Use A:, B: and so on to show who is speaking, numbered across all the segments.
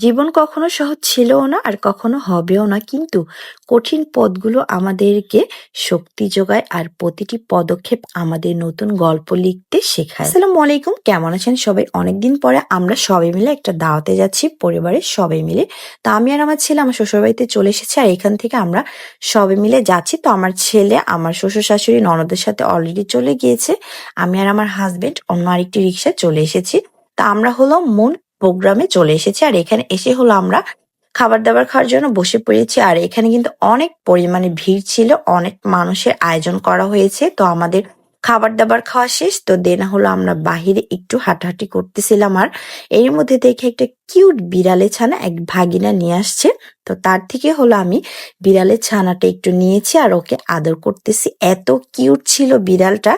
A: জীবন কখনো সহজ ছিলও না আর কখনো হবেও না, কিন্তু কঠিন পথগুলো আমাদেরকে শক্তি যোগায় আর প্রতিটি পদক্ষেপ আমাদের নতুন গল্প লিখতে শেখায়। আসসালামু আলাইকুম, কেমন আছেন সবাই? অনেকদিন পরে আমরা সবাই মিলে একটা দাওয়াতে যাচ্ছি, পরিবারের সবাই মিলে। তা আমি আর আমার ছেলে আমার শ্বশুরবাড়িতে চলে এসেছি, আর এখান থেকে আমরা সবাই মিলে যাচ্ছি। তো আমার ছেলে আমার শ্বশুর শাশুড়ি ননদের সাথে অলরেডি চলে গিয়েছে, আমি আর আমার হাজবেন্ড অন্য আরেকটি রিক্সায় চলে এসেছি। তা আমরা হলো মূল প্রোগ্রামে চলে এসেছি, আর এখানে এসে হলো আমরা খাবার দাবার খাওয়ার জন্য বসে পড়েছি। আর এখানে কিন্তু অনেক পরিমাণে ভিড় ছিল, অনেক মানুষের আয়োজন করা হয়েছে। তো আমাদের খাবার দাবার খাওয়া শেষ, তো দেন হলো আমরা বাহিরে একটু হাঁটাহাঁটি করতেছিলাম। আর এর মধ্যে দেখে একটা কিউট বিড়ালের ছানা এক ভাগিনা নিয়ে আসছে। তো তার থেকে হলো আমি বিড়ালের ছানাটা একটু নিয়েছি আর ওকে আদর করতেছি। এত কিউট ছিল বিড়ালটা,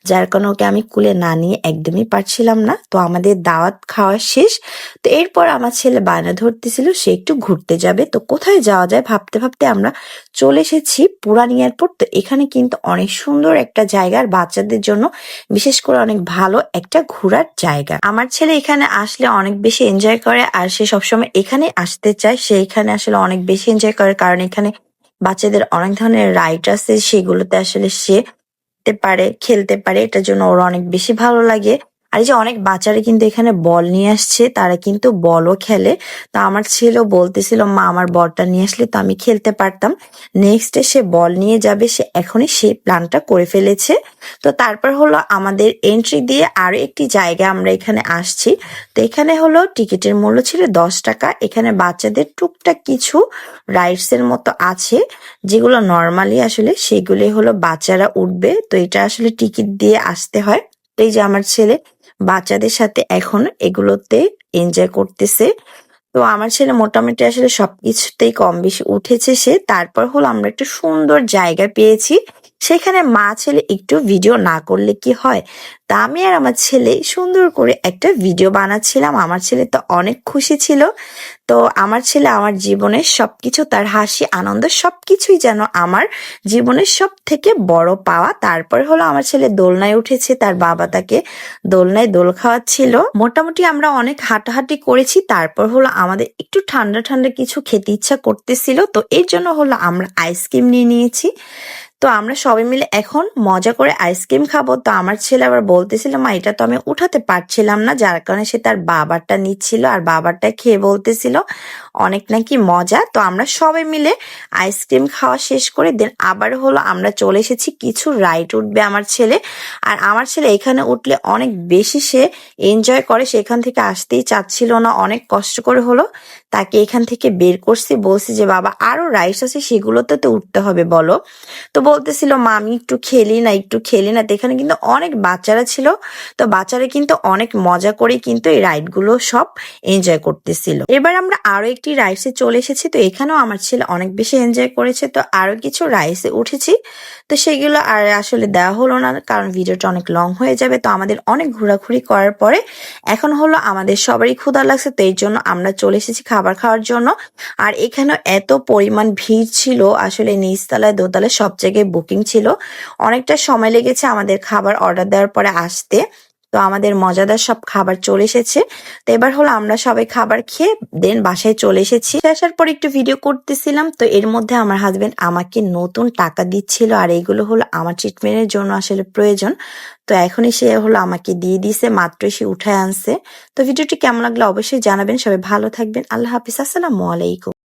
A: যার কারণে ওকে আমি কুলে না নিয়ে একদমই পারছিলাম না। তো আমাদের দাওয়াত খাওয়া শেষ, তো এরপর আমার ছেলে বায়না ধরতেছিল সে একটু ঘুরতে যাবে। তো কোথায় যাওয়া যায় ভাবতে ভাবতে আমরা চলে এসেছি পুরান এয়ারপোর্ট। তো এখানে কিন্তু অনেক সুন্দর একটা জায়গা, আর বাচ্চাদের জন্য বিশেষ করে অনেক ভালো একটা ঘোরার জায়গা। আমার ছেলে এখানে আসলে অনেক বেশি এনজয় করে, আর সে সবসময় এখানে আসতে চায়। সে এখানে আসলে অনেক বেশি এনজয় করে, কারণ এখানে বাচ্চাদের অনেক ধরনের রাইড আছে, সেগুলোতে আসলে সে খেলতে পারে, এটার জন্য ওর অনেক বেশি ভালো লাগে। আর এই যে অনেক বাচ্চারা কিন্তু এখানে বল নিয়ে আসছে, তারা কিন্তু বলও খেলে। তো আমার ছেলেও বলতেছিল মা আমার বলটা নিয়ে আসলে তো আমি খেলতে পারতাম। নেক্সট ডে সে বল নিয়ে যাবে, সে এখনই সেই প্ল্যানটা করে ফেলেছে। তো তারপর হলো আমাদের এন্ট্রি দিয়ে আরো একটি জায়গা আমরা এখানে আসছি। তো এখানে হলো টিকিটের মূল্য ছিল 10 টাকা। এখানে বাচ্চাদের টুকটাক কিছু রাইডস এর মতো আছে, যেগুলো নর্মালি আসলে সেগুলি হলো বাচ্চারা উঠবে। তো এটা আসলে টিকিট দিয়ে আসতে হয়। তো এই যে আমার ছেলে বাচ্চাদের সাথে এখন এগুলোতে এনজয় করতেছে। তো আমার ছেলে মোটামুটি আসলে সবকিছুতেই কম বেশি উঠেছে সে। তারপর হলো আমরা একটা সুন্দর জায়গা পেয়েছি, সেখানে মা ছেলে একটু ভিডিও না করলে কি হয়। তা আমি আর আমার ছেলে সুন্দর করে একটা ভিডিও বানাচ্ছিলাম। আমার ছেলে তো অনেক খুশি ছিল। তো আমার ছেলে আমার জীবনের সবকিছু, তার হাসি আনন্দ সবকিছুই যেন আমার জীবনের সব থেকে বড় পাওয়া। তারপর হলো আমার ছেলে দোলনায় উঠেছে, তার বাবা তাকে দোলনায় দোল খাওয়াচ্ছিল। মোটামুটি আমরা অনেক হাঁটাহাঁটি করেছি। তারপর হলো আমাদের একটু ঠান্ডা ঠান্ডা কিছু খেতে ইচ্ছা করতেছিল, তো এর জন্য হলো আমরা আইসক্রিম নিয়ে নিয়েছি। তো আমরা সবাই মিলে এখন মজা করে আইসক্রিম খাবো। তো আমার ছেলে আবার বলতেছিল মা এটা তো আমি উঠাতে পারছিলাম না, যার কারণে সে তার বাবারটা নিচ্ছিল আর বাবারটা খেয়ে বলতেছিল অনেক নাকি মজা। তো আমরা সবাই মিলে আইসক্রিম খাওয়া শেষ করে দেন আবার হলো আমরা চলে এসেছি, কিছু রাইড উঠবে আমার ছেলে। আর আমার ছেলে এখানে উঠলে অনেক বেশি সে এনজয় করে, সেখান থেকে আসতেই চাচ্ছিল না। অনেক কষ্ট করে হলো তাকে এখান থেকে বের করছি, বলছি যে বাবা আরো রাইডস আছে সেগুলোতে তো উঠতে হবে বলো। তো বলতেছিল মা আমি একটু খেলি না একটু খেলি না। তো এখানে কিন্তু অনেক বাচ্চারা ছিল, তো বাচ্চারা কিন্তু অনেক মজা করে কিন্তু এই রাইড গুলো সব এনজয় করতেছিল। এবার আমরা আরো একটি রাইডসে চলে এসেছি, তো এখানেও আমার ছেলে অনেক বেশি এনজয় করেছে। তো আরো কিছু রাইডসে উঠেছি, তো সেগুলো আর আসলে দেওয়া হলো না, কারণ ভিডিওটা অনেক লং হয়ে যাবে। তো আমাদের অনেক ঘোরাঘুরি করার পরে এখন হলো আমাদের সবারই ক্ষুধা লাগছে, তো এই জন্য আমরা চলে এসেছি খাবার খাওয়ার জন্য। আর এখানে এত পরিমাণ ভিড় ছিল, আসলে নিচতলায় দোতলায় সব জায়গায় বুকিং ছিল। অনেকটা সময় লেগেছে আমাদের খাবার অর্ডার দেওয়ার পরে আসতে। তো আমাদের মজাদার সব খাবার চলে এসেছে। তো এবার হলো আমরা সবাই খাবার খেয়ে দেন বাসায় চলে এসেছি। আসার পর একটু ভিডিও করতেছিলাম, তো এর মধ্যে আমার হাজবেন্ড আমাকে নতুন টাকা দিচ্ছিল, আর এইগুলো হলো আমার ট্রিটমেন্টের জন্য আসলে প্রয়োজন। তো এখনই সে হলো আমাকে দিয়ে দিছে, মাত্র সে উঠায় আনছে। তো ভিডিওটি কেমন লাগলো অবশ্যই জানাবেন। সবাই ভালো থাকবেন, আল্লাহ হাফিজ, আসসালামু আলাইকুম।